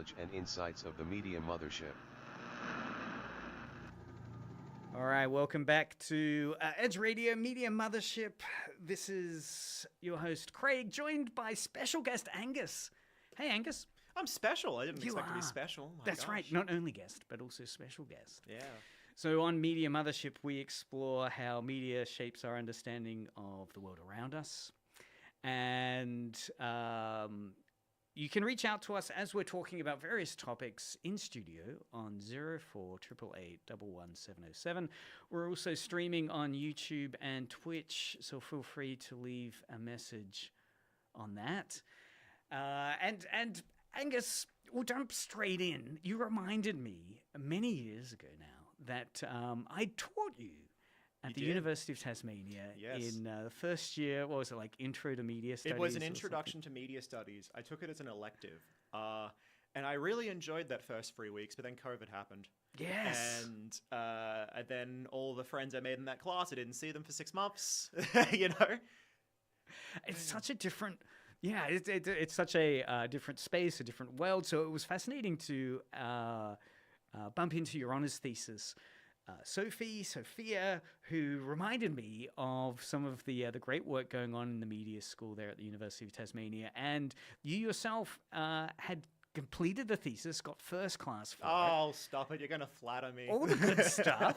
knowledge and insights of the Media Mothership. All right, welcome back to Edge Radio Media Mothership. This is your host, Craig, joined by special guest Angus. Hey, Angus. I'm special. I didn't expect to be special. That's right. Not only guest, but also special guest. Yeah. So on Media Mothership, we explore how media shapes our understanding of the world around us. And you can reach out to us as we're talking about various topics in studio on 0488811707. We're also streaming on YouTube and Twitch, so feel free to leave a message on that. And Angus, we'll jump straight in. You reminded me many years ago now that I taught you at the University of Tasmania in the first year. What was it, like Intro to Media Studies? It was an introduction to media studies. I took it as an elective. And I really enjoyed that first 3 weeks, but then COVID happened. Yes. And then all the friends I made in that class, I didn't see them for 6 months, you know? It's such a different... Yeah, it's such a different space, a different world. So it was fascinating to bump into your honours thesis, Sophia, who reminded me of some of the great work going on in the media school there at the University of Tasmania. And you yourself had completed the thesis, got first class for it. Oh, stop it. You're going to flatter me. All the good stuff.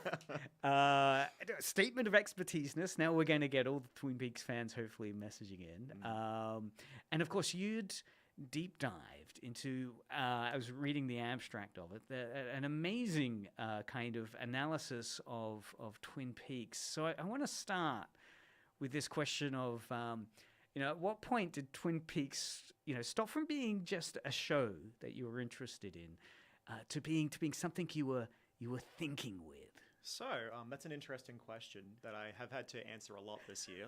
Statement of expertiseness. Now we're going to get all the Twin Peaks fans hopefully messaging in. And of course, you'd deep dived into, I was reading the abstract of it, an amazing kind of analysis of Twin Peaks. So I want to start with this question of, at what point did Twin Peaks, stop from being just a show that you were interested in to being something you were thinking with? So that's an interesting question that I have had to answer a lot this year,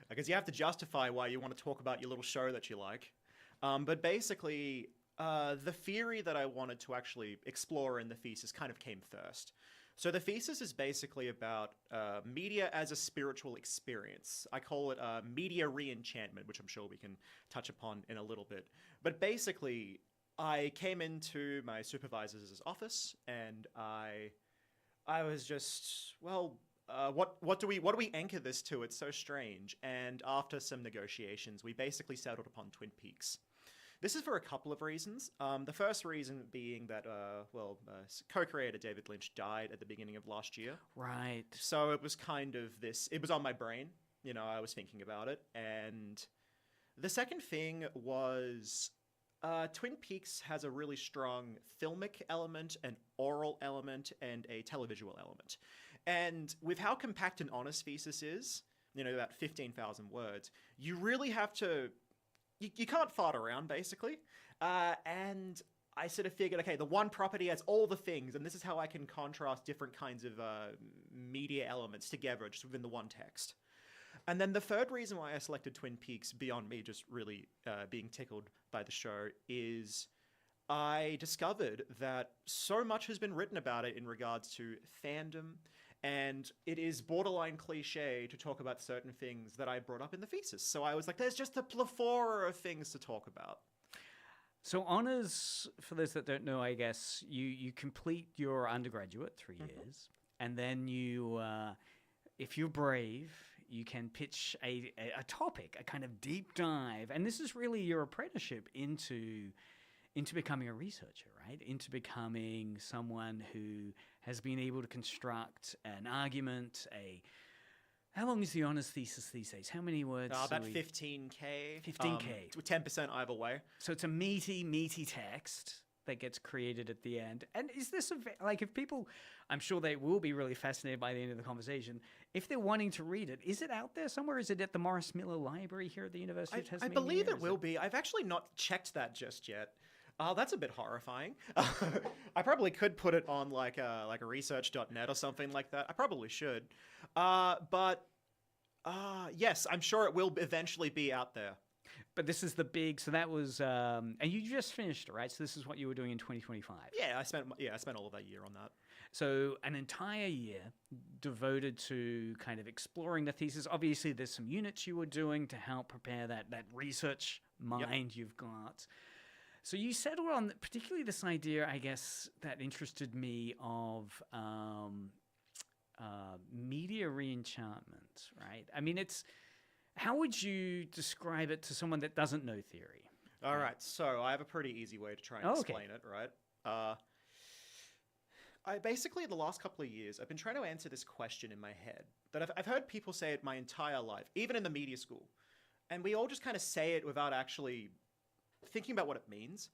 because you have to justify why you want to talk about your little show that you like. But basically, the theory that I wanted to actually explore in the thesis kind of came first. So the thesis is basically about media as a spiritual experience. I call it media re-enchantment, which I'm sure we can touch upon in a little bit. But basically, I came into my supervisor's office and I was just, what do we anchor this to? It's so strange. And after some negotiations, we basically settled upon Twin Peaks. This is for a couple of reasons. The first reason being that, co-creator David Lynch died at the beginning of last year. Right. So it was kind of it was on my brain. I was thinking about it. And the second thing was Twin Peaks has a really strong filmic element, an oral element, and a televisual element. And with how compact an honors thesis is, about 15,000 words, you really have to... You can't fart around, basically. And I sort of figured, okay, the one property has all the things, and this is how I can contrast different kinds of media elements together just within the one text. And then the third reason why I selected Twin Peaks, beyond me just really being tickled by the show, is I discovered that so much has been written about it in regards to fandom, and it is borderline cliche to talk about certain things that I brought up in the thesis. So I was like, there's just a plethora of things to talk about. So honors, for those that don't know, I guess, you complete your undergraduate 3 years, and then you, if you're brave, you can pitch a topic, a kind of deep dive. And this is really your apprenticeship into becoming a researcher, right? Into becoming someone who has been able to construct an argument, how long is the honors thesis these days? How many words? About 15K. 15K. 10% either way. So it's a meaty text that gets created at the end. And is this, if people, I'm sure they will be really fascinated by the end of the conversation, if they're wanting to read it, is it out there somewhere? Is it at the Morris Miller Library here at the University of Tasmania? I believe it will be. I've actually not checked that just yet. That's a bit horrifying. I probably could put it on like a research.net or something like that. I probably should. But yes, I'm sure it will eventually be out there. But this is the big, so that was, and you just finished it, right? So this is what you were doing in 2025. Yeah, I spent all of that year on that. So an entire year devoted to kind of exploring the thesis. Obviously, there's some units you were doing to help prepare that research mind you've got. So you settled on particularly this idea, I guess, that interested me of media re-enchantment, right? I mean, how would you describe it to someone that doesn't know theory? All right, so I have a pretty easy way to try and explain it, right? I basically, the last couple of years, I've been trying to answer this question in my head that I've heard people say it my entire life, even in the media school. And we all just kind of say it without actually thinking about what it means.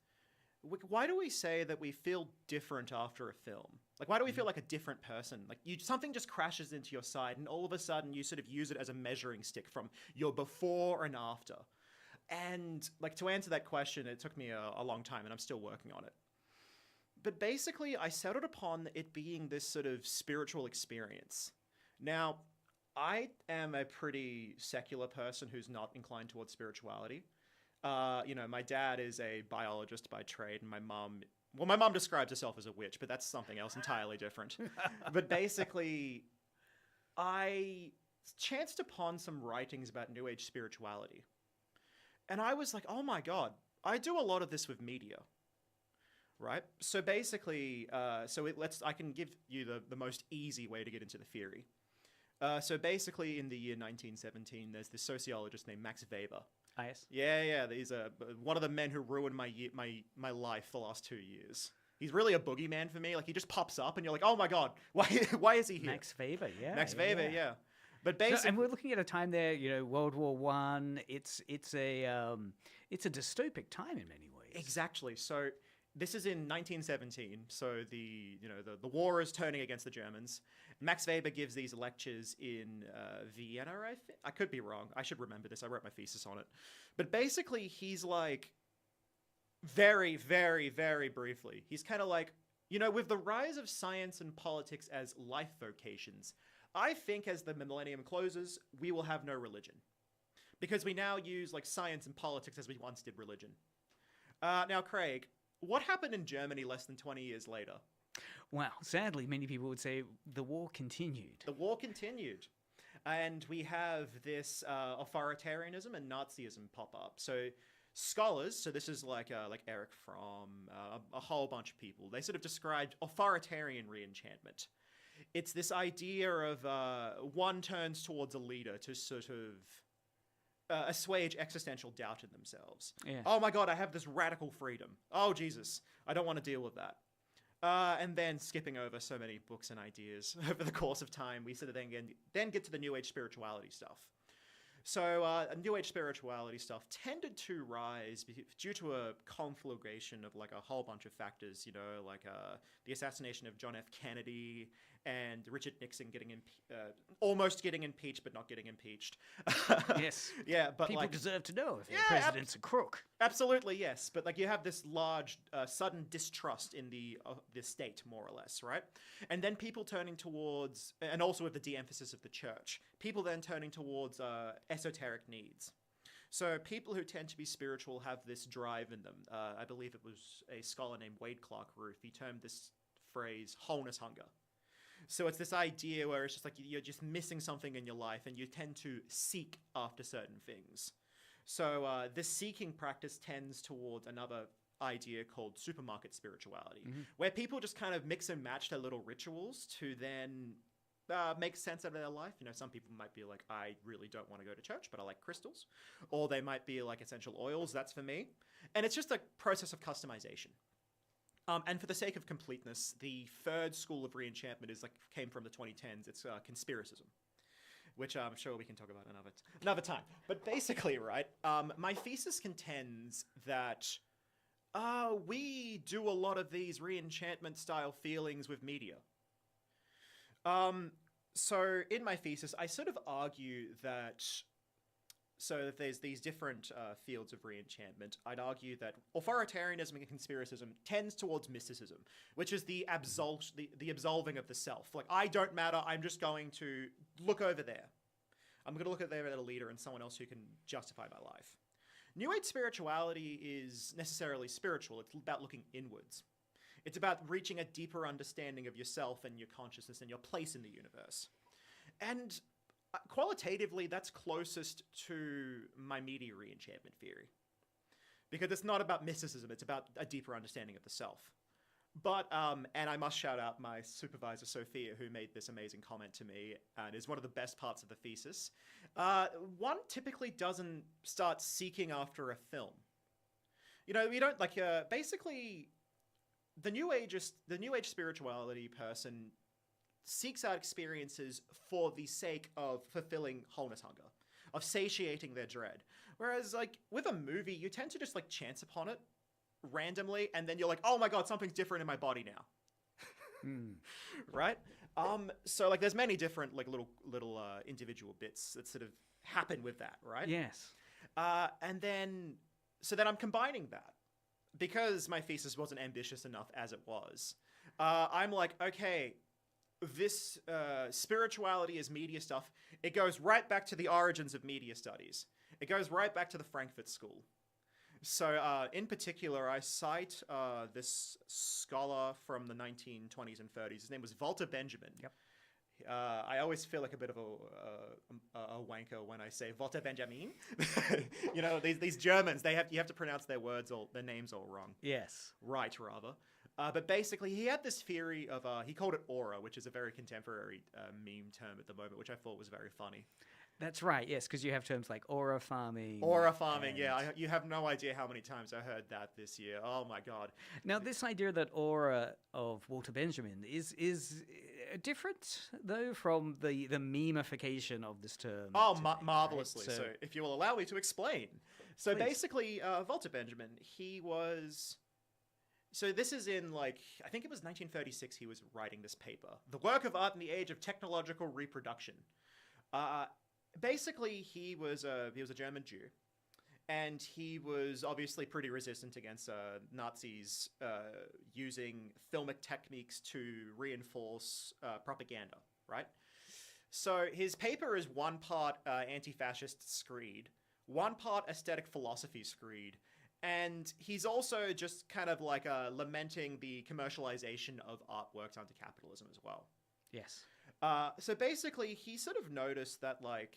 Why do we say that we feel different after a film? Like, why do we feel like a different person? Like, something just crashes into your side, and all of a sudden you sort of use it as a measuring stick from your before and after. And, like, to answer that question, it took me a long time, and I'm still working on it. But basically, I settled upon it being this sort of spiritual experience. Now, I am a pretty secular person who's not inclined towards spirituality. My dad is a biologist by trade, and my mom describes herself as a witch, but that's something else entirely different. But basically, I chanced upon some writings about New Age spirituality. And I was like, oh my God, I do a lot of this with media. Right? So basically, I can give you the most easy way to get into the theory. So basically, in the year 1917, there's this sociologist named Max Weber. Ah, yes. Yeah. He's one of the men who ruined my life the last 2 years. He's really a boogeyman for me. Like, he just pops up, and you're like, oh my God, why is he here? Max Weber, yeah. Max Weber, yeah. But basically, and we're looking at a time there, World War One. It's a dystopic time in many ways. Exactly. So this is in 1917, so the war is turning against the Germans. Max Weber gives these lectures in Vienna, I think. I could be wrong. I should remember this. I wrote my thesis on it. But basically, he's like, very, very, very briefly, he's kind of like, with the rise of science and politics as life vocations, I think as the millennium closes, we will have no religion. Because we now use like science and politics as we once did religion. Now, Craig, what happened in Germany less than 20 years later? Well, sadly, many people would say the war continued. The war continued. And we have this authoritarianism and Nazism pop up. So scholars, so this is like Eric Fromm, a whole bunch of people, they sort of described authoritarian re-enchantment. It's this idea of one turns towards a leader to sort of assuage existential doubt in themselves. Yeah. Oh my God, I have this radical freedom. Oh Jesus, I don't want to deal with that. And then skipping over so many books and ideas over the course of time, we sort of then get to the New Age spirituality stuff. So New Age spirituality stuff tended to rise due to a conflagration of like a whole bunch of factors, like the assassination of John F. Kennedy and Richard Nixon almost getting impeached, but not getting impeached. Yes. Yeah, but people like, deserve to know if the president's a crook. Absolutely, yes. But like you have this large, sudden distrust in the state, more or less, right? And then people turning towards, and also with the de-emphasis of the church, people then turning towards esoteric needs. So people who tend to be spiritual have this drive in them. I believe it was a scholar named Wade Clark Ruth. He termed this phrase wholeness hunger. So it's this idea where it's just like you're just missing something in your life and you tend to seek after certain things. So this seeking practice tends towards another idea called supermarket spirituality, where people just kind of mix and match their little rituals to then make sense out of their life. Some people might be like, I really don't want to go to church, but I like crystals. Or they might be like essential oils. That's for me. And it's just a process of customization. And for the sake of completeness, the third school of re-enchantment came from the 2010s. It's conspiracism, which I'm sure we can talk about another time. But basically, right, my thesis contends that we do a lot of these re-enchantment style feelings with media. So in my thesis, I sort of argue that if there's these different fields of re-enchantment, I'd argue that authoritarianism and conspiracism tends towards mysticism, which is the absolving of the self. Like, I don't matter, I'm just going to look over there. I'm going to look at there at a leader and someone else who can justify my life. New Age spirituality is necessarily spiritual. It's about looking inwards. It's about reaching a deeper understanding of yourself and your consciousness and your place in the universe. And qualitatively, that's closest to my media re-enchantment theory. because it's not about mysticism, it's about a deeper understanding of the self. But, and I must shout out my supervisor, Sophia, who made this amazing comment to me, and is one of the best parts of the thesis. One typically doesn't start seeking after a film. You know, we don't, like, basically, the New Age spirituality person seeks out experiences for the sake of fulfilling wholeness hunger, of satiating their dread. Whereas, like, with a movie, you tend to just, like, chance upon it randomly, and then you're like, oh my god, something's different in my body now. Right? So, like, there's many different, like, little individual bits that sort of happen with that, right? Yes. And then, so then I'm combining that. Because my thesis wasn't ambitious enough as it was, I'm like, okay, this spirituality is media stuff. It goes right back to the origins of media studies. It goes right back to the Frankfurt School. So in particular, I cite this scholar from the 1920s and 30s. His name was Walter Benjamin. Yep. I always feel like a bit of a wanker when I say Walter Benjamin. You know, these Germans, you have to pronounce their names all wrong. Yes. Right, rather. But basically, he had this theory of, he called it aura, which is a very contemporary meme term at the moment, which I thought was very funny. That's right, yes, because you have terms like aura farming. Aura farming, yeah. You have no idea how many times I heard that this year. Oh, my God. Now, this idea that aura of Walter Benjamin is different, though, from the memification of this term. Oh, today, marvelously. Right? So if you will allow me to explain. So Please. basically, Walter Benjamin, he was... So this is in, like, I think it was 1936 he was writing this paper. The Work of Art in the Age of Technological Reproduction. Basically, he was a German Jew, and he was obviously pretty resistant against Nazis using filmic techniques to reinforce propaganda, right? So his paper is one part anti-fascist screed, one part aesthetic philosophy screed, and he's also just kind of like lamenting the commercialization of artworks under capitalism as well. Yes. So basically, he sort of noticed that, like,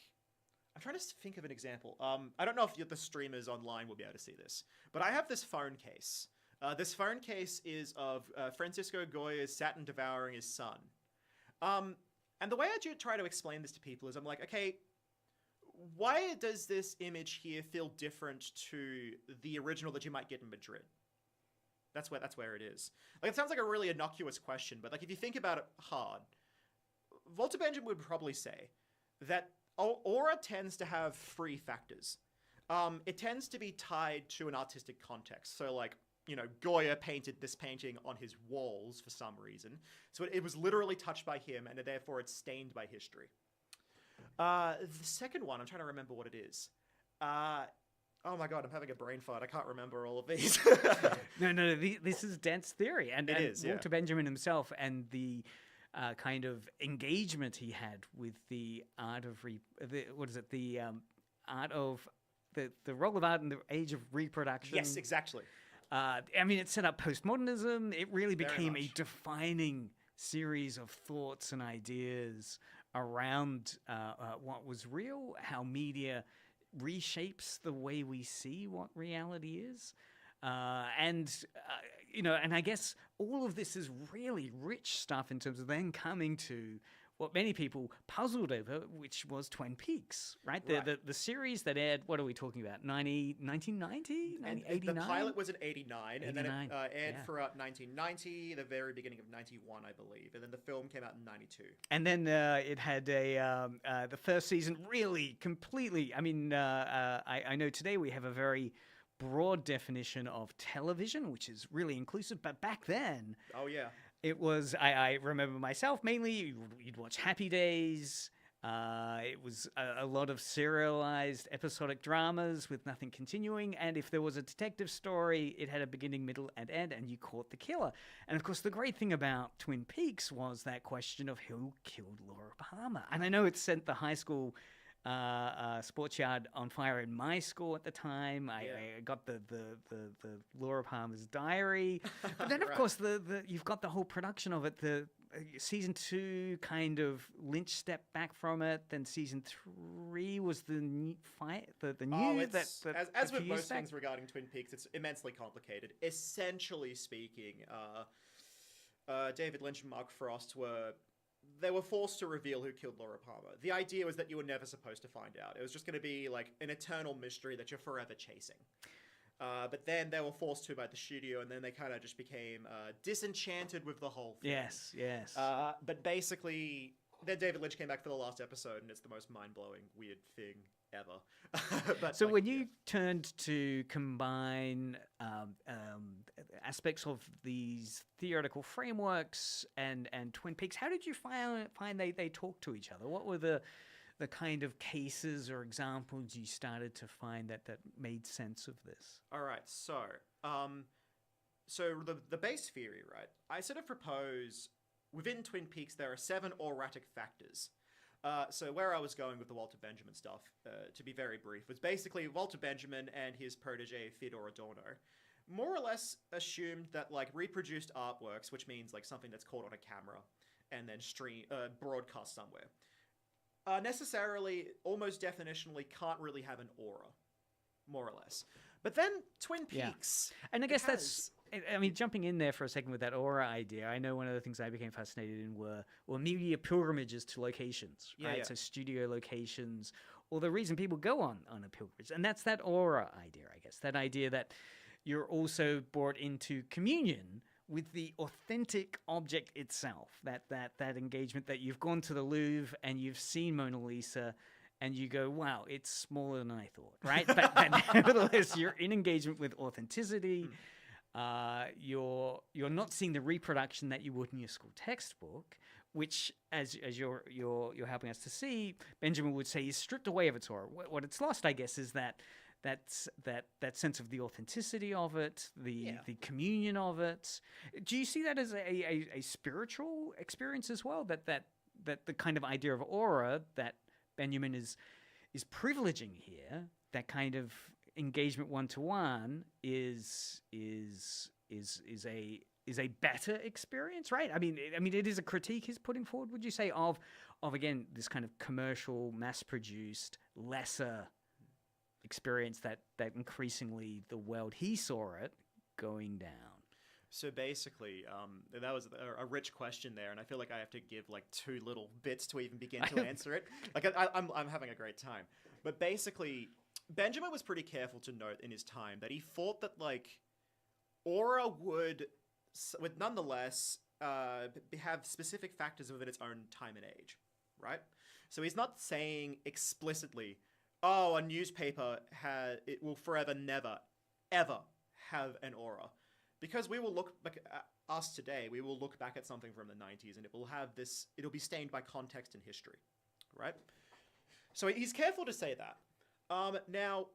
I'm trying to think of an example. I don't know if the streamers online will be able to see this, but I have this phone case. This phone case is of Francisco Goya's Saturn devouring his son. And the way I try to explain this to people is I'm like, okay, why does this image here feel different to the original that you might get in Madrid? That's where it is. Like, it sounds like a really innocuous question, but, like, if you think about it hard, Walter Benjamin would probably say that aura tends to have three factors. It tends to be tied to an artistic context. So, like, you know, Goya painted this painting on his walls for some reason. So it was literally touched by him, and therefore it's stained by history. The second one, I'm trying to remember what it is. Oh my god, I'm having a brain fart. I can't remember all of these. No, this is dense theory. And is, Walter Benjamin himself and the kind of engagement he had with the art of the role of art in the age of reproduction. Yes, exactly. I mean, it set up postmodernism. It really became a defining series of thoughts and ideas around what was real, how media reshapes the way we see what reality is. You know, and I guess all of this is really rich stuff in terms of then coming to what many people puzzled over, which was Twin Peaks, right? The series that aired, what are we talking about, 1990? 89? The pilot was in 89, and then it aired yeah. throughout 1990, the very beginning of 91, I believe, and then the film came out in 92. And then it had the first season really completely, I mean, I know today we have a very broad definition of television, which is really inclusive, but back then... Oh, yeah. It was, I remember myself, mainly you'd watch Happy Days. It was a lot of serialized episodic dramas with nothing continuing. And if there was a detective story, it had a beginning, middle, and end, and you caught the killer. And of course, the great thing about Twin Peaks was that question of who killed Laura Palmer. And I know it sent the high school sports yard on fire in my school at the time. I got the Laura Palmer's diary, but then of course you've got the whole production of it. The season 2 kind of Lynch stepped back from it, then season 3 was the new the new Oh, that as a with few years most back? things regarding Twin Peaks, it's immensely complicated. Essentially speaking, David Lynch and Mark Frost they were forced to reveal who killed Laura Palmer. The idea was that you were never supposed to find out. It was just going to be like an eternal mystery that you're forever chasing. But then they were forced to by the studio, and then they kind of just became disenchanted with the whole thing. Yes. But basically, then David Lynch came back for the last episode, and it's the most mind-blowing, weird thing ever. But So when you turned to combine aspects of these theoretical frameworks and Twin Peaks, how did you find they talked to each other? What were the kind of cases or examples you started to find that made sense of this? All right, so the base theory, right? I sort of propose within Twin Peaks there are 7 auratic factors. So where I was going with the Walter Benjamin stuff, to be very brief, was basically Walter Benjamin and his protege Theodore Adorno more or less assumed that like reproduced artworks, which means like something that's caught on a camera and then broadcast somewhere, necessarily, almost definitionally, can't really have an aura, more or less. But then Twin Peaks, and I guess that's. I mean, jumping in there for a second with that aura idea, I know one of the things I became fascinated in were media pilgrimages to locations, right? Yeah. So studio locations, or the reason people go on a pilgrimage, and that's that aura idea, I guess. That idea that you're also brought into communion with the authentic object itself. That engagement that you've gone to the Louvre and you've seen Mona Lisa, and you go, wow, it's smaller than I thought, right? But nevertheless, you're in engagement with authenticity. You're not seeing the reproduction that you would in your school textbook, which, as you're helping us to see, Benjamin would say is stripped away of its aura. What it's lost, I guess, is that sense of the authenticity of it, the communion of it. Do you see that as a spiritual experience as well? That the kind of idea of aura that Benjamin is privileging here, that kind of engagement one-to-one is a better experience, right? I mean, it is a critique he's putting forward. Would you say of again this kind of commercial, mass-produced, lesser experience that increasingly the world he saw it going down? So basically, that was a rich question there, and I feel like I have to give like 2 little bits to even begin to answer it. Like I'm having a great time, but basically, Benjamin was pretty careful to note in his time that he thought that like aura would nonetheless have specific factors within its own time and age, right? So he's not saying explicitly, oh, a newspaper it will forever never ever have an aura. Because we will look back at us today, we will look back at something from the 90s and it'll be stained by context and history, right? So he's careful to say that. Now,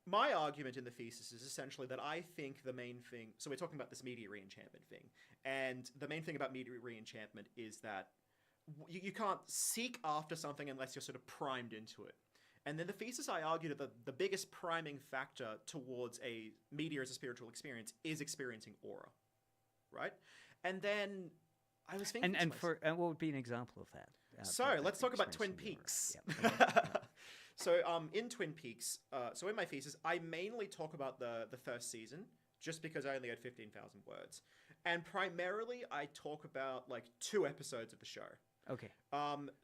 my argument in the thesis is essentially that I think the main thing, so we're talking about this media re-enchantment thing, and the main thing about media re-enchantment is that you can't seek after something unless you're sort of primed into it. And then the thesis, I argue that the biggest priming factor towards a media as a spiritual experience is experiencing aura, right? And then I was thinking, and what would be an example of that? So let's talk about Twin Peaks. Yep. So in Twin Peaks, so in my thesis, I mainly talk about the first season, just because I only had 15,000 words, and primarily I talk about like 2 episodes of the show. Okay.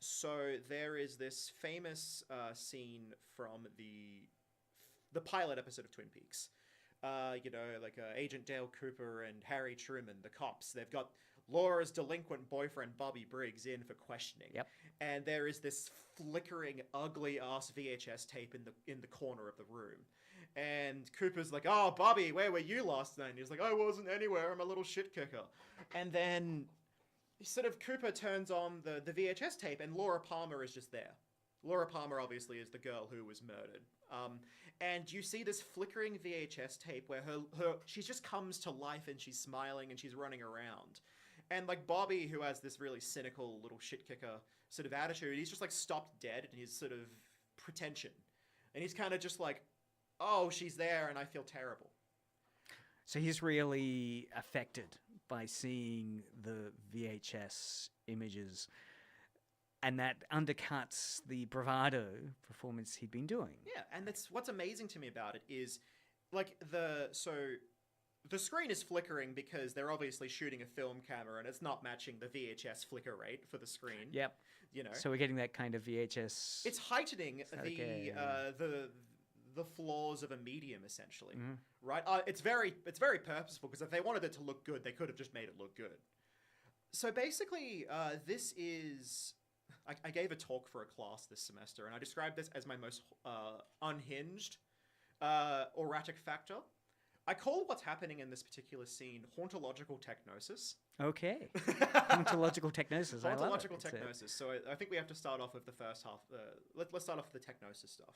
So there is this famous scene from the pilot episode of Twin Peaks. Agent Dale Cooper and Harry Truman, the cops. They've got Laura's delinquent boyfriend Bobby Briggs in for questioning. Yep. And there is this flickering, ugly ass VHS tape in the corner of the room. And Cooper's like, "Oh, Bobby, where were you last night?" And he's like, "I wasn't anywhere. I'm a little shit kicker." And then sort of Cooper turns on the VHS tape, and Laura Palmer is just there. Laura Palmer obviously is the girl who was murdered. And you see this flickering VHS tape where she just comes to life and she's smiling and she's running around. And like Bobby, who has this really cynical little shit kicker sort of attitude, he's just like stopped dead in his sort of pretension. And he's kind of just like, oh, she's there and I feel terrible. So he's really affected by seeing the VHS images and that undercuts the bravado performance he'd been doing. Yeah, and that's what's amazing to me about it is, like, the screen is flickering because they're obviously shooting a film camera and it's not matching the VHS flicker rate for the screen. Yep. You know, So we're getting that kind of VHS. it's heightening okay. the flaws of a medium, essentially, Mm-hmm. right? It's very purposeful, because if they wanted it to look good, they could have just made it look good. So basically, this is... I gave a talk for a class this semester, and I described this as my most unhinged auratic factor. I call what's happening in this particular scene hauntological technosis. Okay. Hauntological technosis. I love it. Hauntological technosis. So I think we have to start off with the first half. Let's start off with the technosis stuff.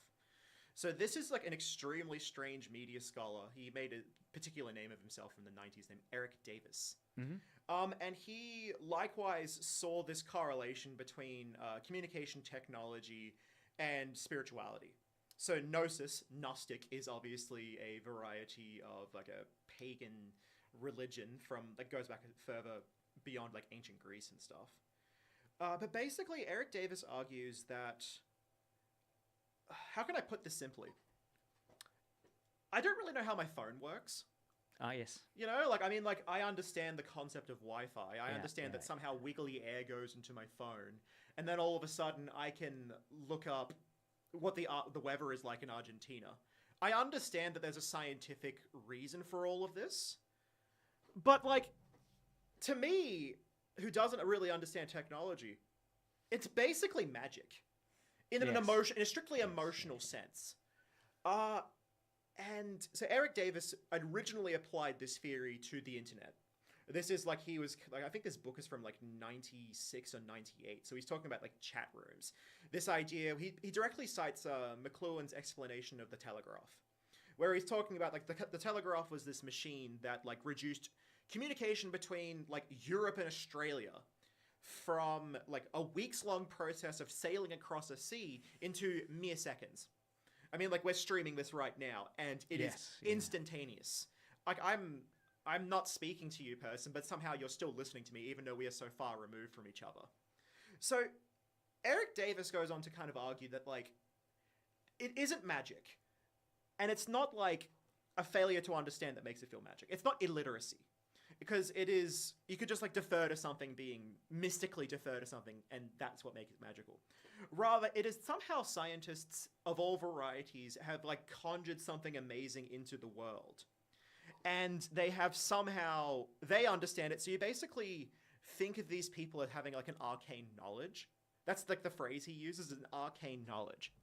So this is like an extremely strange media scholar. He made a particular name of himself in the 90s named Eric Davis. Mm-hmm. And he likewise saw this correlation between communication technology and spirituality. So Gnosis, Gnostic, is obviously a variety of like a pagan religion that goes back further beyond like ancient Greece and stuff. But basically, Eric Davis argues that... How can I put this simply? I don't really know how my phone works. Ah, yes. You know, like, I mean, like, I understand the concept of Wi-Fi. I understand that somehow wiggly air goes into my phone, and then all of a sudden I can look up what the weather is like in Argentina. I understand that there's a scientific reason for all of this, but, like, to me, who doesn't really understand technology, it's basically magic. In an in a strictly emotional sense. And so Eric Davis originally applied this theory to the internet. This is like, he was, like, I think this book is from like 96 or 98. So he's talking about like chat rooms. This idea, he directly cites McLuhan's explanation of the telegraph, where he's talking about like the telegraph was this machine that like reduced communication between like Europe and Australia from like a weeks-long process of sailing across a sea into mere seconds. I mean, like, we're streaming this right now, and it is instantaneous. Like, I'm not speaking to you, person, but somehow you're still listening to me, even though we are so far removed from each other. So, Eric Davis goes on to kind of argue that, like, it isn't magic, and it's not, like, a failure to understand that makes it feel magic. It's not illiteracy. Because it is, you could just like defer to something being, mystically defer to something, and that's what makes it magical. Rather, it is somehow scientists of all varieties have like conjured something amazing into the world. And they have somehow, they understand it, so you basically think of these people as having like an arcane knowledge. That's like the phrase he uses, an arcane knowledge.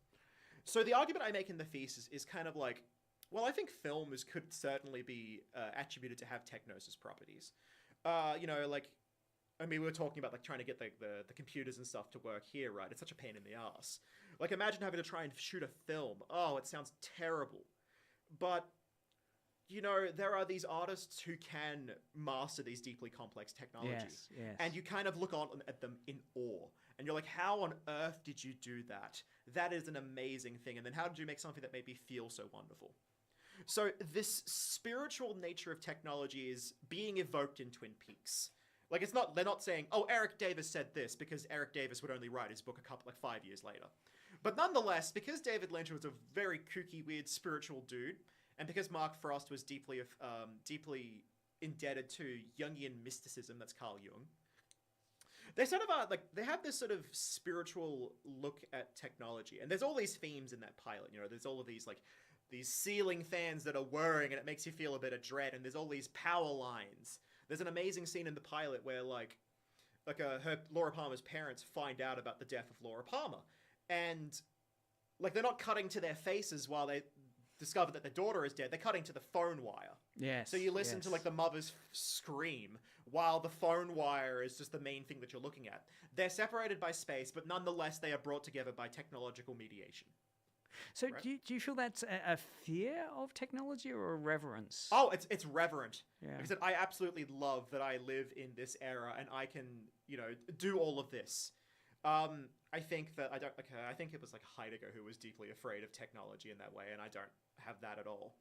So the argument I make in the thesis is kind of like, well, I think films could certainly be attributed to have technosis properties. You know, like, I mean, we were talking about like trying to get the computers and stuff to work here, right? It's such a pain in the ass. Like, imagine having to try and shoot a film. Oh, it sounds terrible. But, you know, there are these artists who can master these deeply complex technologies. Yes. And you kind of look on at them in awe. And you're like, how on earth did you do that? That is an amazing thing. And then how did you make something that made me feel so wonderful? So this spiritual nature of technology is being evoked in Twin Peaks. Like, it's not, they're not saying, oh, Eric Davis said this, because Eric Davis would only write his book 5 years later. But nonetheless, because David Lynch was a very kooky, weird, spiritual dude, and because Mark Frost was deeply indebted to Jungian mysticism, that's Carl Jung, they sort of are, like, they have this sort of spiritual look at technology. And there's all these themes in that pilot, you know, there's all of these, like, these ceiling fans that are whirring and it makes you feel a bit of dread, and there's all these power lines. There's an amazing scene in the pilot where Laura Palmer's parents find out about the death of Laura Palmer, and like they're not cutting to their faces while they discover that their daughter is dead. They're cutting to the phone wire. Yes. So you listen to like the mother's scream while the phone wire is just the main thing that you're looking at. They're separated by space, but nonetheless they are brought together by technological mediation. So Right. do you feel that's a fear of technology or a reverence? Oh, it's reverent. Yeah. Like I said, I absolutely love that I live in this era and I can, you know, do all of this. I think that I think it was like Heidegger who was deeply afraid of technology in that way, and I don't have that at all.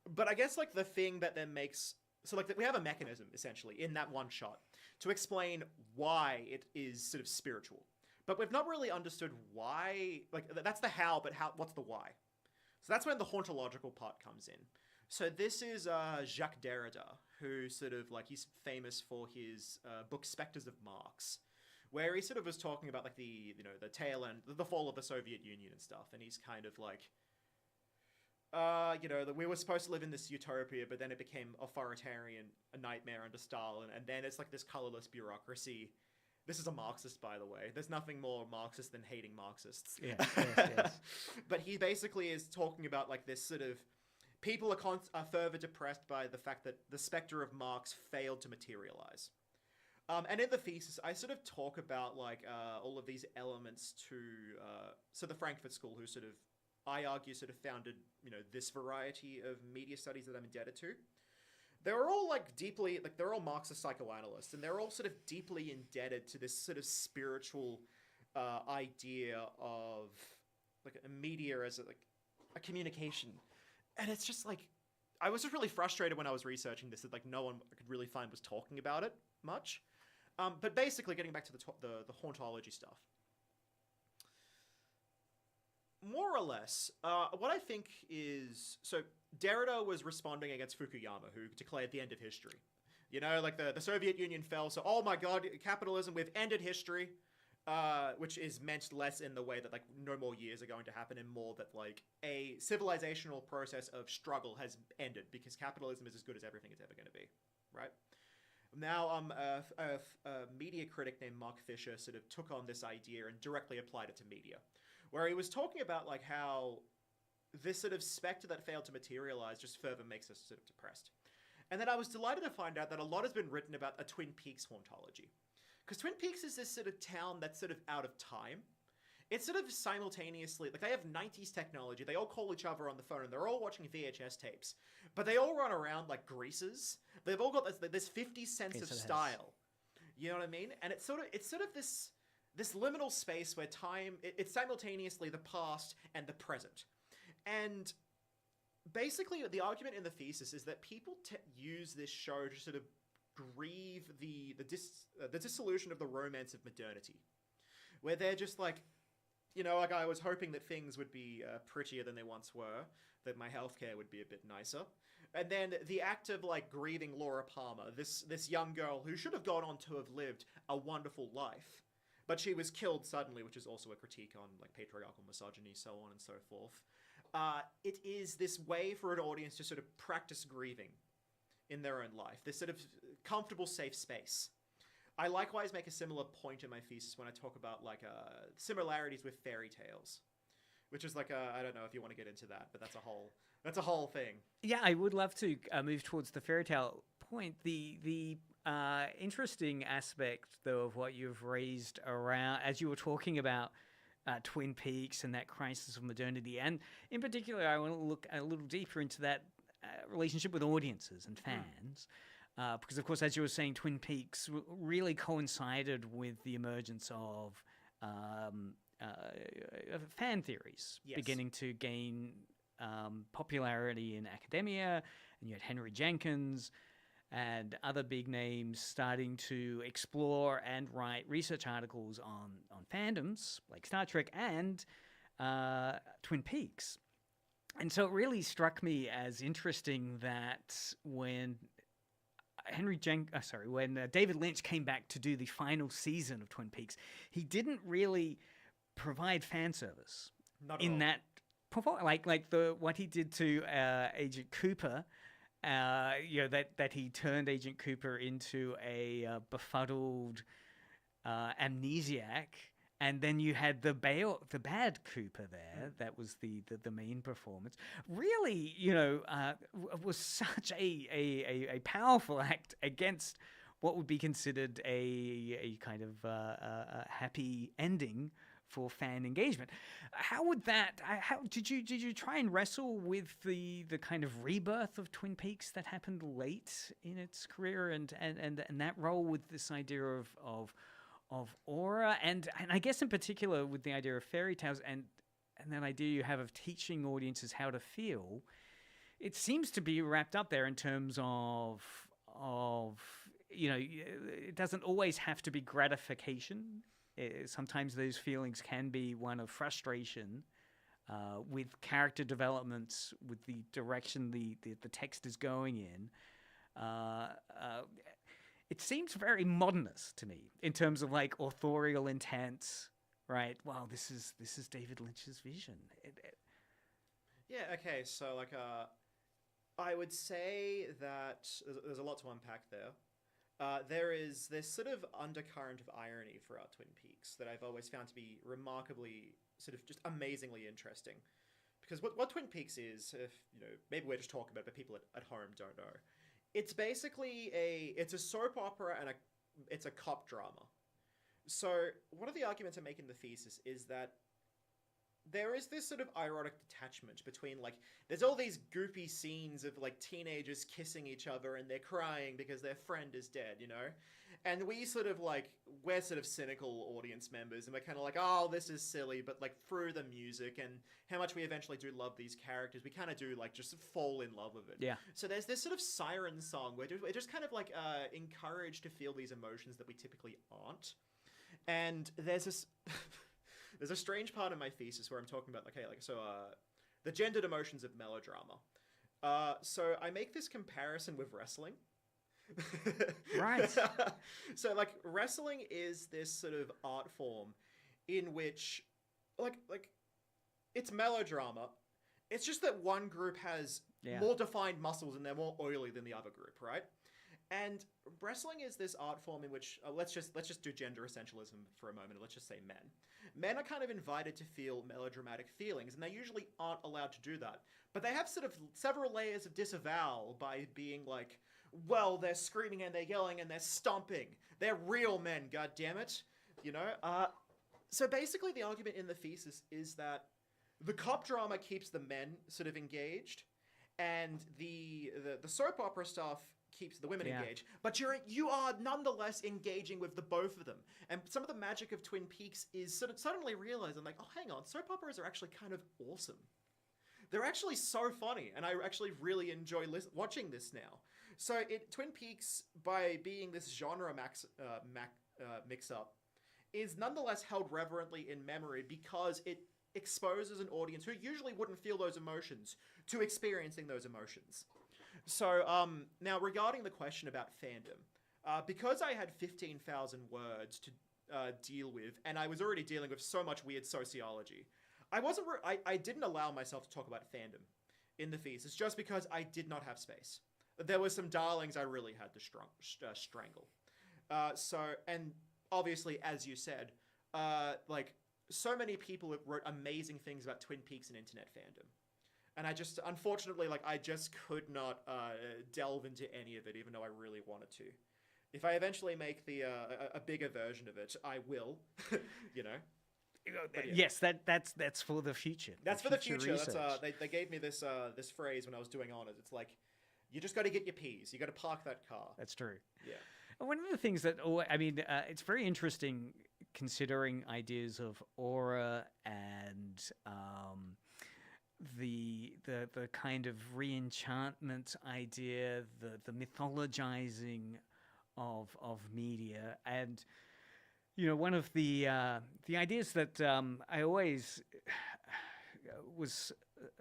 But I guess like the thing that then makes so like we have a mechanism essentially in that one shot to explain why it is sort of spiritual, but we've not really understood why. Like that's the how, but what's the why? So that's when the hauntological part comes in. So this is Jacques Derrida, who sort of like he's famous for his book Spectres of Marx, where he sort of was talking about like the tail end, the fall of the Soviet Union and stuff, and he's kind of like, that we were supposed to live in this utopia, but then it became authoritarian, a nightmare under Stalin, and then it's like this colorless bureaucracy. This is a Marxist, by the way. There's nothing more Marxist than hating Marxists. Yes. But he basically is talking about like this sort of people are further depressed by the fact that the specter of Marx failed to materialize. And in the thesis, I sort of talk about like all of these elements to so the Frankfurt School, who sort of I argue sort of founded this variety of media studies that I'm indebted to. They're all like deeply like they're all Marxist psychoanalysts, and they're all sort of deeply indebted to this sort of spiritual idea of like a media as a communication. And it's just like I was just really frustrated when I was researching this that like no one I could really find was talking about it much. But basically, getting back to the hauntology stuff. More or less, what I think is... So, Derrida was responding against Fukuyama, who declared the end of history. Like the Soviet Union fell, so, oh my god, capitalism, we've ended history. Which is meant less in the way that, like, no more years are going to happen, and more that, like, a civilizational process of struggle has ended, because capitalism is as good as everything it's ever going to be, right? Now, a media critic named Mark Fisher sort of took on this idea and directly applied it to media, where he was talking about like how this sort of specter that failed to materialize just further makes us sort of depressed. And then I was delighted to find out that a lot has been written about a Twin Peaks hauntology. Because Twin Peaks is this sort of town that's sort of out of time. It's sort of simultaneously, like they have 90s technology, they all call each other on the phone, and they're all watching VHS tapes. But they all run around like greasers. They've all got this 50s sense of style. You know what I mean? And it's sort of this liminal space where time, it's simultaneously the past and the present. And basically the argument in the thesis is that people use this show to sort of grieve the dissolution of the romance of modernity. Where they're just like, like I was hoping that things would be prettier than they once were, that my healthcare would be a bit nicer. And then the act of like grieving Laura Palmer, this young girl who should have gone on to have lived a wonderful life, but she was killed suddenly, which is also a critique on like patriarchal misogyny, so on and so forth. It is this way for an audience to sort of practice grieving in their own life, this sort of comfortable, safe space. I likewise make a similar point in my thesis when I talk about like similarities with fairy tales, which is like I don't know if you want to get into that, but that's a whole thing. Yeah, I would love to move towards the fairy tale point. The interesting aspect though of what you've raised around as you were talking about Twin Peaks and that crisis of modernity, and in particular, I want to look a little deeper into that relationship with audiences and fans. Because, of course, as you were saying, Twin Peaks really coincided with the emergence of fan theories beginning to gain popularity in academia. And you had Henry Jenkins and other big names starting to explore and write research articles on fandoms like Star Trek and Twin Peaks. And so it really struck me as interesting that when David Lynch came back to do the final season of Twin Peaks, he didn't really provide fan service in that like what he did to Agent Cooper. That he turned Agent Cooper into a befuddled amnesiac. And then you had the bad Cooper there. That was the main performance. Really, was such a powerful act against what would be considered a kind of a happy ending for fan engagement. How did you try and wrestle with the kind of rebirth of Twin Peaks that happened late in its career and that role with this idea of aura and I guess in particular with the idea of fairy tales and that idea you have of teaching audiences how to feel? It seems to be wrapped up there in terms of of, it doesn't always have to be gratification. Sometimes those feelings can be one of frustration with character developments, with the direction the text is going in. It seems very modernist to me in terms of like authorial intent, right? Wow, this is David Lynch's vision. Yeah, okay, so like I would say that there's a lot to unpack there. There is this sort of undercurrent of irony throughout Twin Peaks that I've always found to be remarkably, sort of just amazingly interesting. Because what Twin Peaks is, if maybe we're just talking about it, but people at home don't know. It's basically it's a soap opera and it's a cop drama. So one of the arguments I make in the thesis is that there is this sort of ironic detachment between, like, there's all these goopy scenes of, like, teenagers kissing each other and they're crying because their friend is dead, And we're sort of cynical audience members, and we're kind of like, oh, this is silly, but, like, through the music and how much we eventually do love these characters, we kind of do, like, just fall in love with it. Yeah. So there's this sort of siren song where we're just kind of, like, encouraged to feel these emotions that we typically aren't. And there's this... There's a strange part of my thesis where I'm talking about, the gendered emotions of melodrama. So I make this comparison with wrestling. Right. So, like, wrestling is this sort of art form in which, like it's melodrama. It's just that one group has more defined muscles and they're more oily than the other group, right? And wrestling is this art form in which let's just do gender essentialism for a moment. Let's just say men. Men are kind of invited to feel melodramatic feelings, and they usually aren't allowed to do that. But they have sort of several layers of disavowal by being like, well, they're screaming and they're yelling and they're stomping. They're real men, goddammit. So basically the argument in the thesis is that the cop drama keeps the men sort of engaged, and the soap opera stuff keeps the women engaged, but you are nonetheless engaging with the both of them. And some of the magic of Twin Peaks is sort of suddenly realizing, like, oh, hang on, soap operas are actually kind of awesome. They're actually so funny, and I actually really enjoy watching this now. So Twin Peaks, by being this genre mix-up, is nonetheless held reverently in memory because it exposes an audience who usually wouldn't feel those emotions to experiencing those emotions. So, now regarding the question about fandom, because I had 15,000 words to deal with, and I was already dealing with so much weird sociology, I didn't allow myself to talk about fandom in the thesis just because I did not have space. There were some darlings I really had to strangle. And obviously, as you said, so many people wrote amazing things about Twin Peaks and internet fandom. And unfortunately, I just could not delve into any of it, even though I really wanted to. If I eventually make a bigger version of it, I will, But, yeah. Yes, that's for the future. That's for the future. That's, they gave me this phrase when I was doing honors. It's like, you just got to get your P's. You got to park that car. That's true. Yeah. And one of the things that, it's very interesting considering ideas of aura and the kind of re-enchantment idea, the mythologizing of media, and one of the ideas that I always was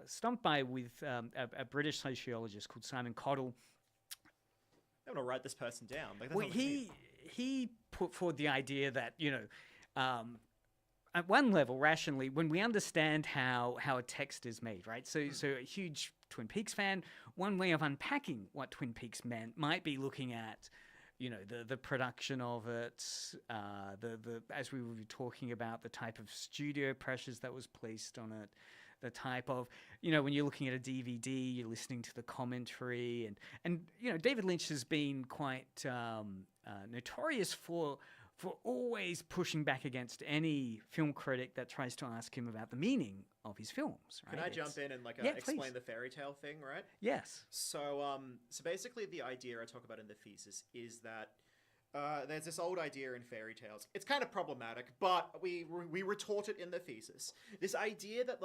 stumped by with a British sociologist called Simon Cottle. I'm gonna write this person down. Well, he put forward the idea that at one level, rationally, when we understand how a text is made, right? So a huge Twin Peaks fan, one way of unpacking what Twin Peaks meant might be looking at, the production of it, the as we were talking about, the type of studio pressures that was placed on it, the type of, when you're looking at a DVD, you're listening to the commentary, and David Lynch has been quite notorious for always pushing back against any film critic that tries to ask him about the meaning of his films. Right? Can I jump in and explain please. the fairy tale thing, right? Yes. So basically the idea I talk about in the thesis is that there's this old idea in fairy tales. It's kind of problematic, but we retort it in the thesis. This idea that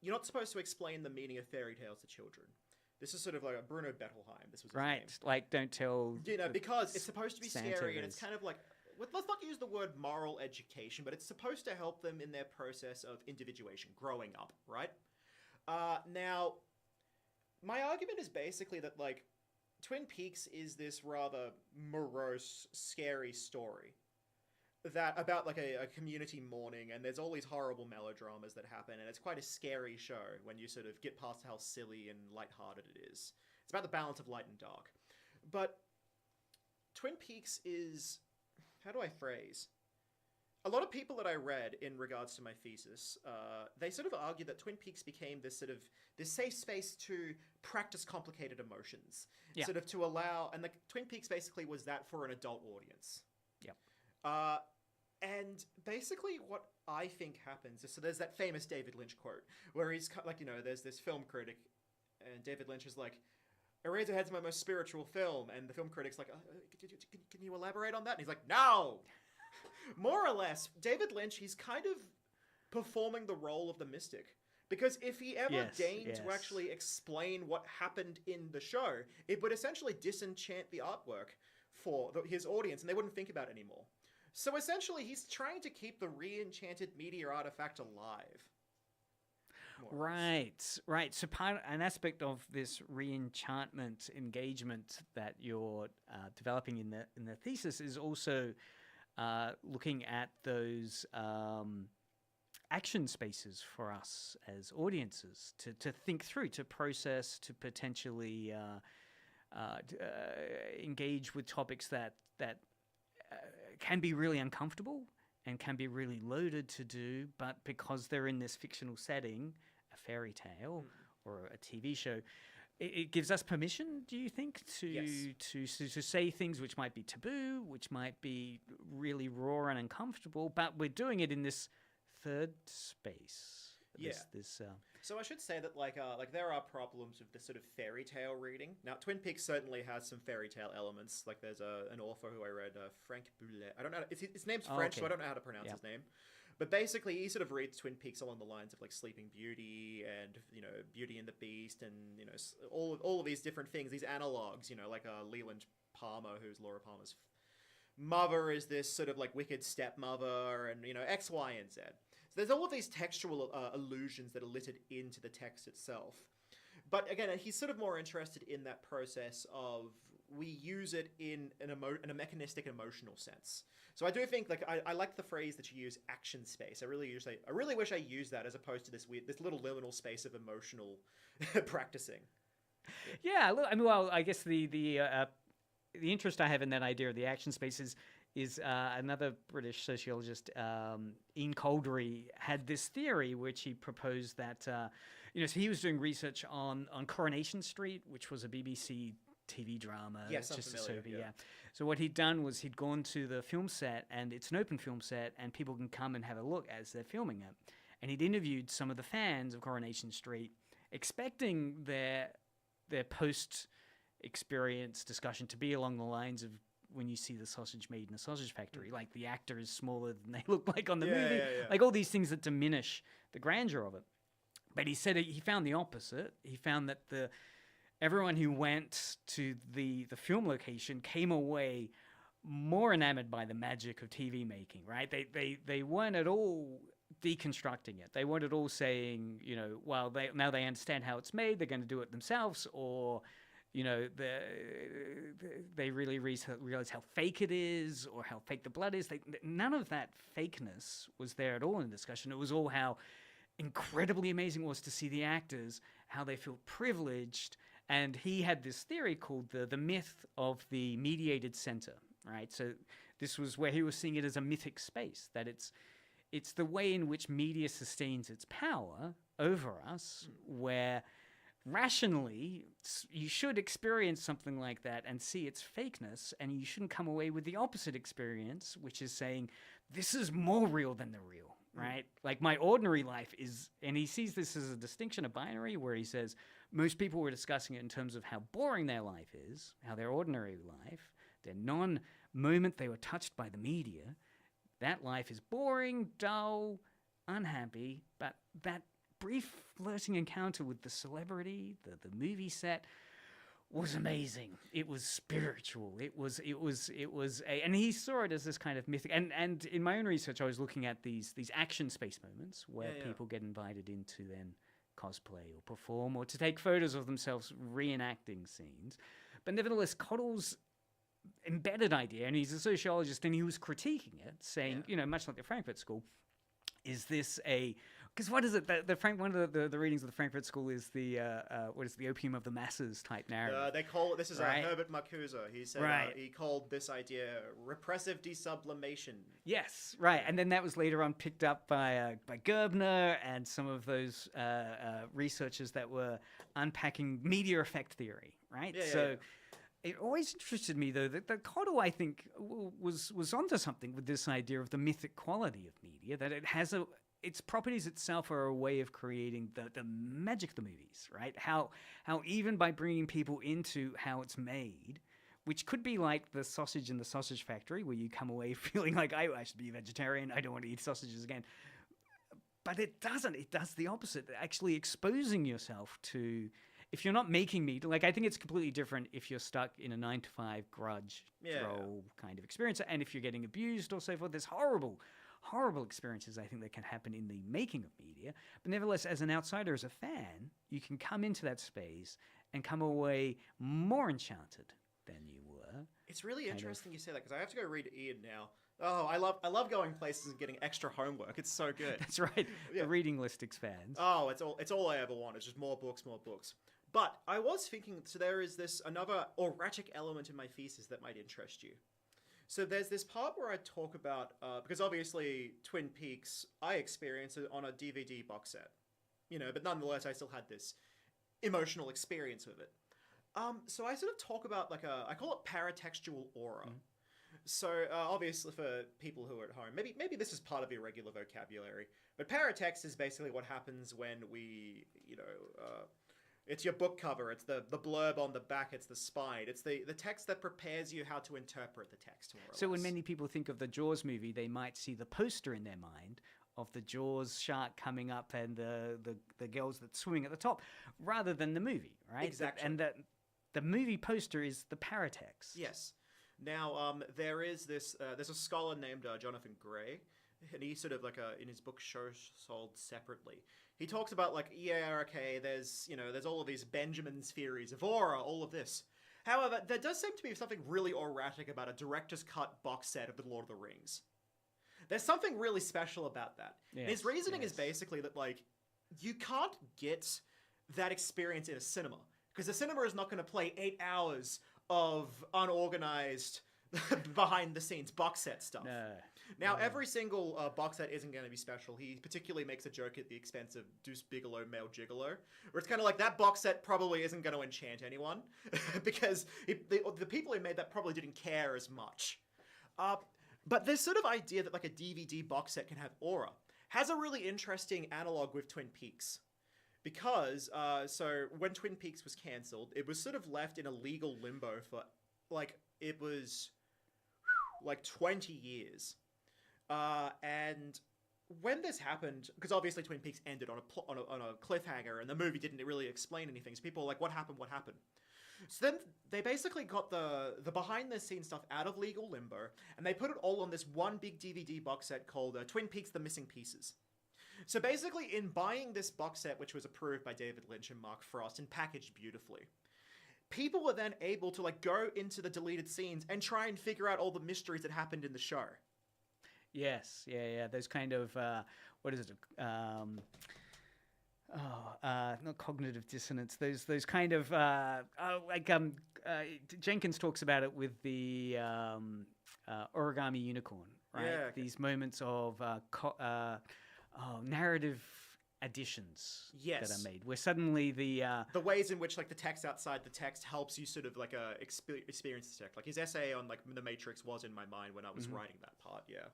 you're not supposed to explain the meaning of fairy tales to children. This is sort of like a Bruno Bettelheim. This was his Right. name. Like, don't tell. Because it's supposed to be Santa scary, and it's is- kind of like, let's not use the word moral education, but it's supposed to help them in their process of individuation, growing up, right? Now, my argument is basically that, like, Twin Peaks is this rather morose, scary story that about like a community mourning, and there's all these horrible melodramas that happen, and it's quite a scary show when you sort of get past how silly and lighthearted it is. It's about the balance of light and dark. But Twin Peaks is, how do I phrase? A lot of people that I read in regards to my thesis, they sort of argue that Twin Peaks became this safe space to practice complicated emotions, sort of to allow, and the Twin Peaks basically was that for an adult audience. Yep. And basically what I think happens is, so there's that famous David Lynch quote where he's like, there's this film critic, and David Lynch is like, Eraserhead's my most spiritual film, and the film critic's like, can you elaborate on that? And he's like, no! More or less, David Lynch, he's kind of performing the role of the mystic. Because if he ever deigned to actually explain what happened in the show, it would essentially disenchant the artwork for his audience, and they wouldn't think about it anymore. So essentially, he's trying to keep the re-enchanted media artifact alive. Right. So an aspect of this re-enchantment engagement that you're developing in the thesis is also looking at those action spaces for us as audiences to think through, to process, to potentially engage with topics that can be really uncomfortable and can be really loaded to do, but because they're in this fictional setting, a fairy tale or a TV show, it gives us permission, do you think, to say things which might be taboo, which might be really raw and uncomfortable, but we're doing it in this third space. So I should say that like there are problems with this sort of fairy tale reading. Now, Twin Peaks certainly has some fairy tale elements. Like there's an author who I read, Frank Boulet. I don't know. His name's French, so I don't know how to pronounce his name. But basically, he sort of reads Twin Peaks along the lines of like Sleeping Beauty and Beauty and the Beast, and all of these different things, these analogs. Like Leland Palmer, who's Laura Palmer's mother, is this sort of like wicked stepmother, and X, Y, and Z. So there's all of these textual allusions that are littered into the text itself. But again, he's sort of more interested in that process of we use it in a mechanistic emotional sense. So I do think I like the phrase that you use, action space. I really wish I used that as opposed to this little liminal space of emotional practicing. Yeah, look, I mean, well, I guess the interest I have in that idea of the action space is another British sociologist, Ian Coldery, had this theory which he proposed that, so he was doing research on Coronation Street, which was a BBC TV drama. Yes, I'm familiar. So what he'd done was he'd gone to the film set, and it's an open film set, and people can come and have a look as they're filming it. And he'd interviewed some of the fans of Coronation Street, expecting their post-experience discussion to be along the lines of when you see the sausage made in a sausage factory, like the actor is smaller than they look like on the movie, like all these things that diminish the grandeur of it. But he said he found the opposite. He found that everyone who went to the film location came away more enamored by the magic of TV making, right? They weren't at all deconstructing it. They weren't at all saying, well, now they understand how it's made, they're going to do it themselves, or they really realize how fake it is or how fake the blood is. None of that fakeness was there at all in the discussion. It was all how incredibly amazing it was to see the actors, how they feel privileged. And he had this theory called the myth of the mediated center, right? So this was where he was seeing it as a mythic space, that it's the way in which media sustains its power over us, where rationally you should experience something like that and see its fakeness, and you shouldn't come away with the opposite experience, which is saying this is more real than the real, right? Like my ordinary life is, and he sees this as a distinction, a binary, where he says most people were discussing it in terms of how boring their life is, how their ordinary life, their non-moment they were touched by the media, that life is boring, dull, unhappy, but that brief flirting encounter with the celebrity, the movie set, was amazing. It was spiritual. It was and he saw it as this kind of mythic. And in my own research, I was looking at these action space moments where people get invited in to then cosplay or perform or to take photos of themselves reenacting scenes. But nevertheless, Cottle's embedded idea, and he's a sociologist, and he was critiquing it, saying, much like the Frankfurt School, is this a... Because what is it? One of the readings of the Frankfurt School is the opium of the masses type narrative. They call it, this is right? Herbert Marcuse. He said he called this idea repressive desublimation. Yes, right. And then that was later on picked up by Gerbner and some of those researchers that were unpacking media effect theory, right? It always interested me, though, that Cottle, I think, was onto something with this idea of the mythic quality of media, that it has its properties itself are a way of creating the magic of the movies, right? How even by bringing people into how it's made, which could be like the sausage in the sausage factory, where you come away feeling like, I should be a vegetarian, I don't want to eat sausages again. But it doesn't. It does the opposite, actually exposing yourself to... If you're not making meat, like I think it's completely different if you're stuck in a 9-to-5 grudge role kind of experience, and if you're getting abused or so forth. There's horrible experiences, I think, that can happen in the making of media. But nevertheless, as an outsider, as a fan, you can come into that space and come away more enchanted than you were. It's really interesting you say that, because I have to go read Ian now. Oh, I love going places and getting extra homework. It's so good. That's right. The reading list expands. Oh, it's all I ever want. It's just more books. But I was thinking, so there is this another erratic element in my thesis that might interest you. So there's this part where I talk about, because obviously Twin Peaks, I experienced it on a DVD box set, but nonetheless I still had this emotional experience with it. So I sort of talk about I call it paratextual aura. So obviously for people who are at home, maybe this is part of your regular vocabulary, but paratext is basically what happens when we, it's your book cover, it's the blurb on the back, it's the spine, it's the text that prepares you how to interpret the text, more or So less. when many people think of the Jaws movie, they might see the poster in their mind of the Jaws shark coming up and the girls that swimming at the top, rather than the movie, right? Exactly. And that the movie poster is the paratext. Yes. Now, there is this, there's a scholar named Jonathan Gray, and he sort of in his book Shows Sold Separately, he talks about there's all of these Benjamin's theories of aura, all of this. However, there does seem to be something really erratic about a director's cut box set of The Lord of the Rings. There's something really special about that. Yes, and his reasoning is basically that, you can't get that experience in a cinema, because the cinema is not going to play 8 hours of unorganized behind-the-scenes box set stuff. No. Now, every single box set isn't going to be special. He particularly makes a joke at the expense of Deuce Bigalow, Male Gigolo, where it's kind of like that box set probably isn't going to enchant anyone, because the people who made that probably didn't care as much. But this sort of idea that a DVD box set can have aura has a really interesting analog with Twin Peaks. Because, so when Twin Peaks was cancelled, it was sort of left in a legal limbo for, it was 20 years. And when this happened, because obviously Twin Peaks ended on a cliffhanger, and the movie didn't really explain anything, so people were like, what happened? So then they basically got the behind-the-scenes stuff out of legal limbo, and they put it all on this one big DVD box set called Twin Peaks: The Missing Pieces. So basically, in buying this box set, which was approved by David Lynch and Mark Frost and packaged beautifully, people were then able to go into the deleted scenes and try and figure out all the mysteries that happened in the show. Yes, yeah. Those kind of what is it? Not cognitive dissonance. Those kind of Jenkins talks about it with the origami unicorn, right? Yeah, okay. These moments of narrative additions that are made, where suddenly the ways in which the text outside the text helps you sort of experience the text. His essay on The Matrix was in my mind when I was writing that part. Yeah.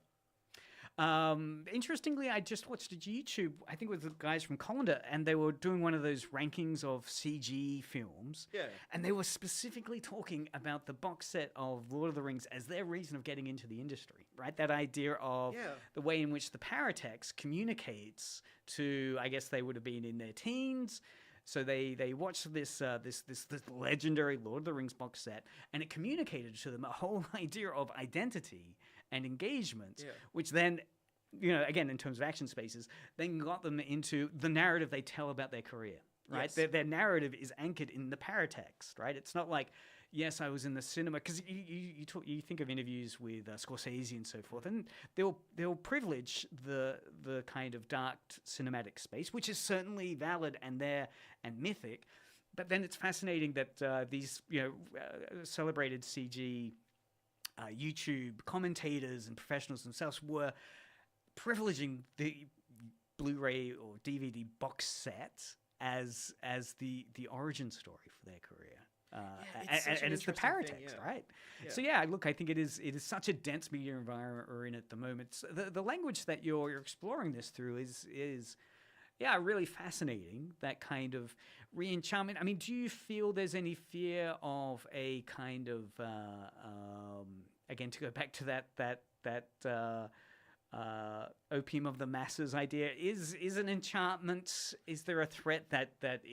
Interestingly, I just watched a YouTube, I think it was the guys from Colander, and they were doing one of those rankings of CG films. Yeah. And they were specifically talking about the box set of Lord of the Rings as their reason of getting into the industry, right? That idea of the way in which the paratext communicates to, I guess they would have been in their teens. So they watched this legendary Lord of the Rings box set, and it communicated to them a whole idea of identity and engagement, which then, again, in terms of action spaces, then got them into the narrative they tell about their career, right? Yes. Their narrative is anchored in the paratext, right? It's not like, yes, I was in the cinema, because you think of interviews with Scorsese and so forth, and they'll privilege the kind of dark cinematic space, which is certainly valid and there and mythic, but then it's fascinating that these celebrated CG YouTube commentators and professionals themselves were privileging the Blu-ray or DVD box set as the origin story for their career. And it's the paratext, right? Yeah. So look, I think it is such a dense media environment we're in at the moment. The language that you're exploring this through is really fascinating. That kind of re-enchantment. I mean, do you feel there's any fear of a kind of again, to go back to that opium of the masses idea? Is an enchantment? Is there a threat that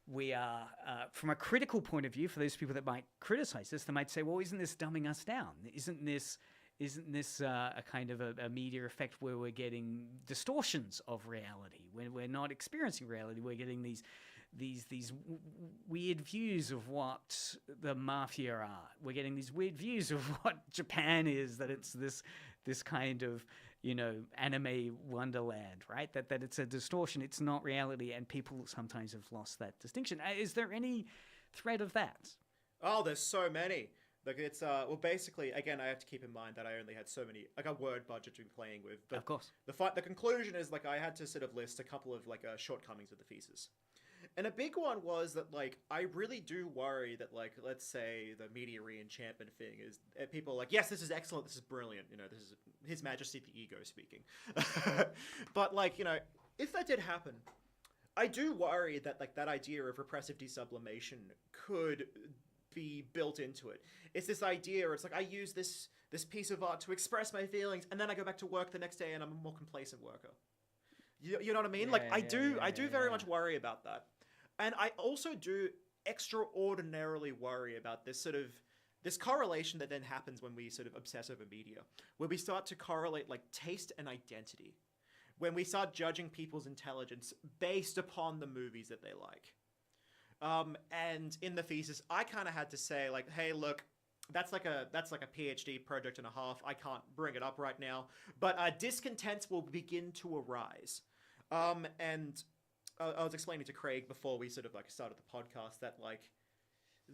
we are, from a critical point of view, for those people that might criticize this, they might say, well, isn't this dumbing us down? Isn't this a kind of a media effect where we're getting distortions of reality? When we're not experiencing reality, we're getting these weird views of what the mafia are. We're getting these weird views of what Japan is, that it's this kind of, anime wonderland, right? That it's a distortion, it's not reality, and people sometimes have lost that distinction. Is there any threat of that? Oh, there's so many. Like, it's basically, again, I have to keep in mind that I only had so many, a word budget to be playing with. But of course. The conclusion is, I had to sort of list a couple of shortcomings of the thesis. And a big one was that, I really do worry that, let's say the media re-enchantment thing is people are like, yes, this is excellent, this is brilliant, this is His Majesty the Ego speaking. But, if that did happen, I do worry that, that idea of repressive desublimation could be built into it. It's this idea, it's I use this piece of art to express my feelings, and then I go back to work the next day and I'm a more complacent worker. You know what I mean? I do very much worry about that. And I also do extraordinarily worry about this sort of, this correlation that then happens when we sort of obsess over media, where we start to correlate taste and identity, when we start judging people's intelligence based upon the movies that they like. And in the thesis, I kind of had to say hey, look, that's like a PhD project and a half. I can't bring it up right now, but discontents will begin to arise. And I was explaining to Craig before we sort of started the podcast that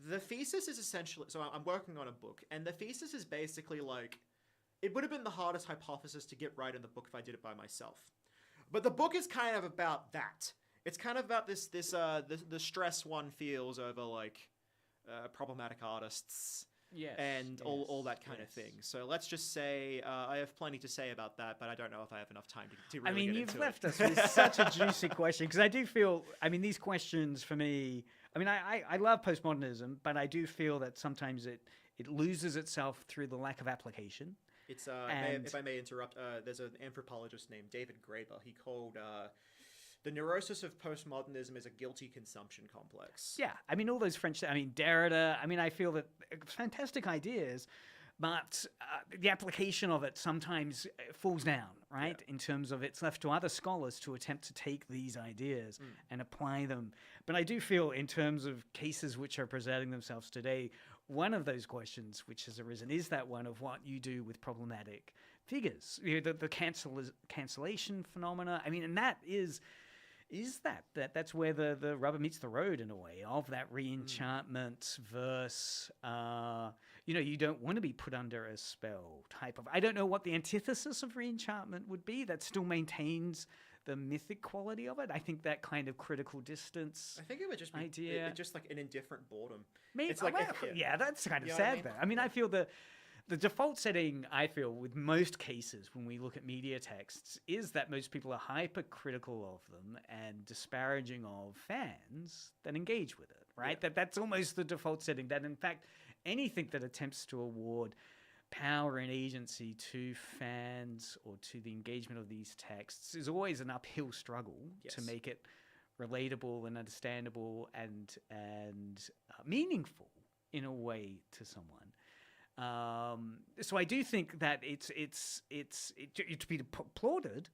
the thesis is essentially, so I'm working on a book, and the thesis is basically it would have been the hardest hypothesis to get right in the book if I did it by myself. But the book is kind of about that. It's kind of about the stress one feels over problematic artists. Yes, and all that kind of thing. So let's just say I have plenty to say about that, but I don't know if I have enough time to really get into it. You've left us with such a juicy question, because I do feel, these questions for me, I love postmodernism, but I do feel that sometimes it loses itself through the lack of application. It's if I may interrupt, there's an anthropologist named David Graeber. He called the neurosis of postmodernism is a guilty consumption complex. Yeah, all those French, Derrida, I feel that fantastic ideas, but the application of it sometimes falls down, right? Yeah. In terms of it's left to other scholars to attempt to take these ideas and apply them. But I do feel in terms of cases which are presenting themselves today, one of those questions which has arisen is that one of what you do with problematic figures, the cancellation phenomena. And that is that's where the rubber meets the road in a way, of that re-enchantment verse, you don't want to be put under a spell type of, I don't know what the antithesis of re-enchantment would be that still maintains the mythic quality of it. I think that kind of critical distance, I think it would just be idea. Just an indifferent boredom. Maybe, that's kind of sad though. I feel the default setting, I feel, with most cases when we look at media texts is that most people are hypercritical of them and disparaging of fans that engage with it, right? Yeah. That's almost the default setting. That, in fact, anything that attempts to award power and agency to fans or to the engagement of these texts is always an uphill struggle to make it relatable and understandable and meaningful in a way to someone. So I do think that it's to be applauded.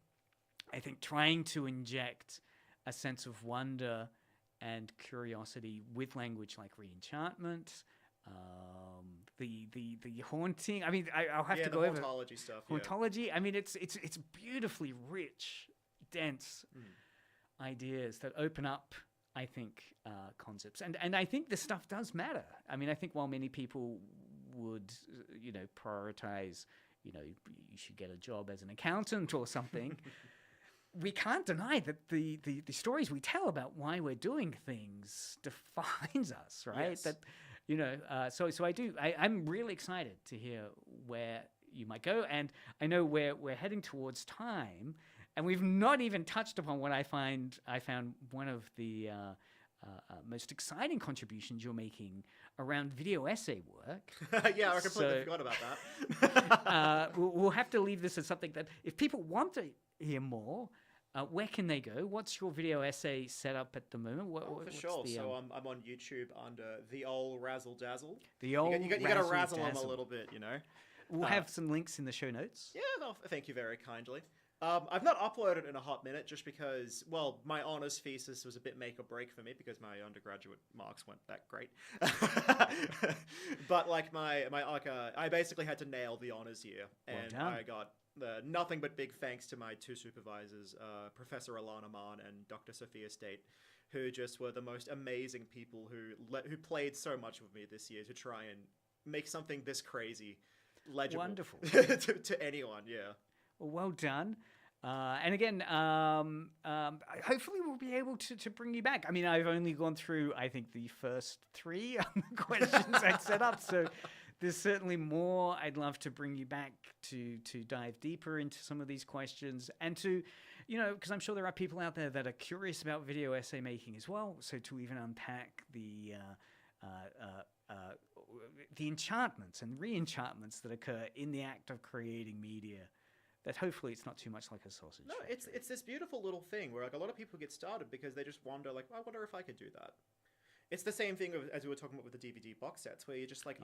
I think trying to inject a sense of wonder and curiosity with language like re-enchantment, the haunting. I mean, I'll have to go over hauntology stuff. Hauntology. I mean, it's beautifully rich, dense ideas that open up, I think, concepts. And I think this stuff does matter. I mean, I think while many people would, prioritize, you should get a job as an accountant or something, we can't deny that the stories we tell about why we're doing things defines us, right? Yes. That, so I'm really excited to hear where you might go. And I know we're heading towards time. And we've not even touched upon what I found one of the most exciting contributions you're making around video essay work. Yeah, I completely forgot about that. We'll have to leave this as something that if people want to hear more, where can they go? What's your video essay setup at the moment? For sure. So I'm on YouTube under the old Razzle Dazzle. The old you got to razzle them a little bit, We'll have some links in the show notes. Yeah, no, thank you very kindly. I've not uploaded in a hot minute just because, well, my honours thesis was a bit make or break for me because my undergraduate marks weren't that great. But like I basically had to nail the honours year, and I got nothing but big thanks to my two supervisors, Professor Alana Mann and Dr. Sophia State, who just were the most amazing people who played so much with me this year to try and make something this crazy legible. Wonderful. to anyone, yeah. Well done. And again, hopefully we'll be able to bring you back. I mean, I've only gone through, I think, the first 3 questions I'd set up. So there's certainly more. I'd love to bring you back to dive deeper into some of these questions and to, because I'm sure there are people out there that are curious about video essay making as well. So to even unpack the enchantments and re-enchantments that occur in the act of creating media, that hopefully it's not too much like a sausage. No, it's this beautiful little thing where like a lot of people get started because they just wonder like, I wonder if I could do that. It's the same thing as we were talking about with the DVD box sets, where you're just like,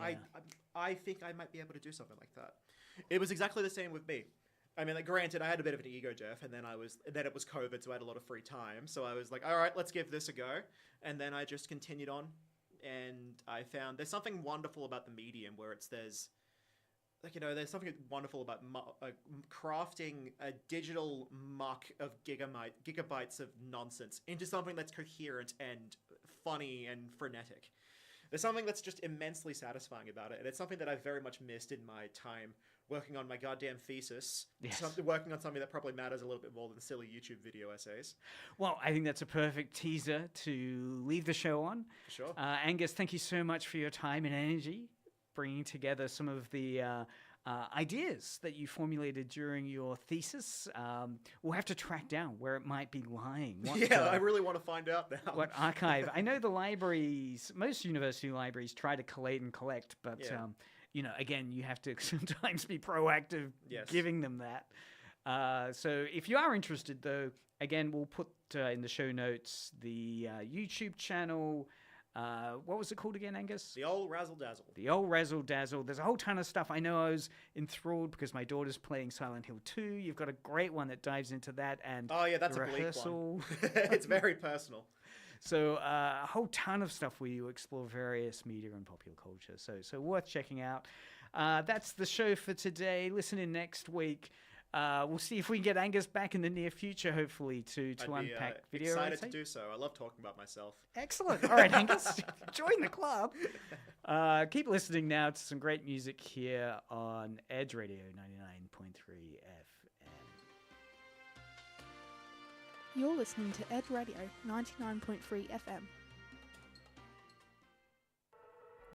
I think I might be able to do something like that. It was exactly the same with me. I mean, like, granted, I had a bit of an ego death, and then it was COVID, so I had a lot of free time. So I was like, all right, let's give this a go. And then I just continued on, and I found there's something wonderful about the medium where there's something wonderful about crafting a digital muck of gigabytes of nonsense into something that's coherent and funny and frenetic. There's something that's just immensely satisfying about it, and it's something that I've very much missed in my time working on my goddamn thesis. Yes. Working on something that probably matters a little bit more than silly YouTube video essays. Well, I think that's a perfect teaser to leave the show on. For sure. Angus, thank you so much for your time and energy, bringing together some of the ideas that you formulated during your thesis. We'll have to track down where it might be lying. I really want to find out now. What archive? I know the libraries, most university libraries try to collate and collect, but again, you have to sometimes be proactive giving them that. So if you are interested, though, again, we'll put in the show notes the YouTube channel. What was it called again, Angus? The old Razzle Dazzle. The old Razzle Dazzle. There's a whole ton of stuff. I know I was enthralled because my daughter's playing Silent Hill 2. You've got a great one that dives into that. And oh, yeah, that's a bleak one. It's very personal. So a whole ton of stuff where you explore various media and popular culture. So worth checking out. That's the show for today. Listen in next week. We'll see if we can get Angus back in the near future, hopefully, to unpack video. Excited to do so. I love talking about myself. Excellent. All right, Angus, join the club. Keep listening now to some great music here on Edge Radio 99.3 FM. You're listening to Edge Radio 99.3 FM.